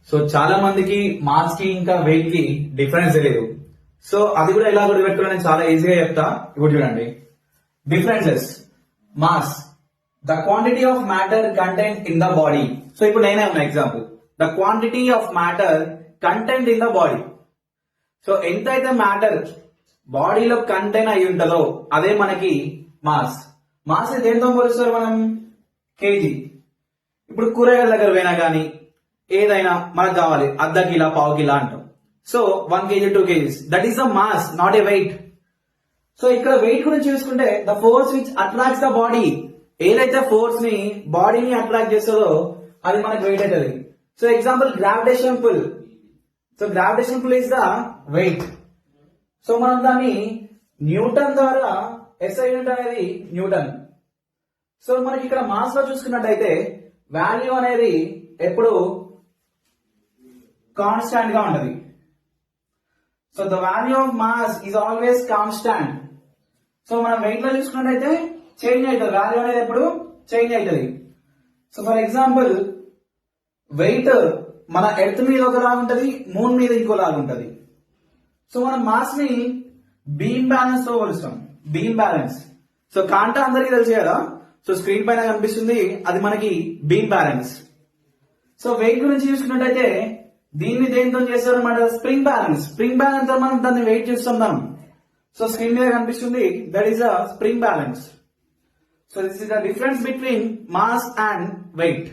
So చాలా మందికి mass కి ఇంకా వెయిట్ కి డిఫరెన్స్ తెలియదు. సో అది కూడా ఎలా గుర్తుపెట్టుకోవాలో నేను చాలా ఈజీగా చెప్తా. ఇప్పుడు చూడండి, differences. Mass, the quantity of matter content in the body. So ఇప్పుడు నేనే ఉన్నా example, the quantity of matter content in the body. So ఎంతైతే మ్యాటర్ బాడీలో కంటెంట్ అయి ఉంటుందో అదే మనకి మాస్. మాస్ దేంతో పోలుస్తారు మనం? కేజీ. ఇప్పుడు కూరగాయల దగ్గర పోయినా కానీ ఏదైనా మనకు కావాలి అర్ధ కిలో పావు కిలో అంటాం. So 1 kg 2 kgs, that is the mass, not a weight. So ఇక్కడ వెయిట్ గురించి చూసుకుంటే the force which attracts the body, ఏదైతే ఫోర్స్ ని బాడీని అట్రాక్ట్ చేస్తుందో అది మనకు వెయిట్ అవుతుంది. So example gravitation pull. So gravitation pull is the weight. So మనం దాన్ని న్యూటన్ ద్వారా, ఎస్ఐ యూనిట్ అనేది న్యూటన్. సో మనకి ఇక్కడ మాస్ లో చూసుకున్నట్టయితే వాల్యూ అనేది ఎప్పుడు కాన్స్టాంట్ గా ఉంటది. So the value of mass is always constant. So మనం వెయిట్ లో చూసుకున్నట్టయితే చేంజ్ అవుతుంది, వాల్యూ అనేది ఎప్పుడు చేంజ్ అవుతుంది. సో ఫర్ ఎగ్జాంపుల్ వెయిట్ మన ఎర్త్ మీద ఒకలాగా ఉంటది, మూన్ మీద ఇంకోలాగా ఉంటది. సో మనం మాస్ ని బీమ్ బ్యాలెన్స్ తో పోలుస్తాం. Beam balance. సో కాంటా అందరికీ తెలుసు కదా. సో స్క్రీన్ పైన కనిపిస్తుంది, అది మనకి బీమ్ బ్యాలెన్స్. సో వెయిట్ గురించి చూసుకున్నట్టయితే దీన్ని దేంతో చేస్తారు అన్నమాట? Spring balance. స్ప్రింగ్ బ్యాలెన్స్ తో మనం దాన్ని వెయిట్ చూస్తున్నాం. సో స్క్రీన్ మీద కనిపిస్తుంది, that is a spring balance. So this is the difference between mass and wait.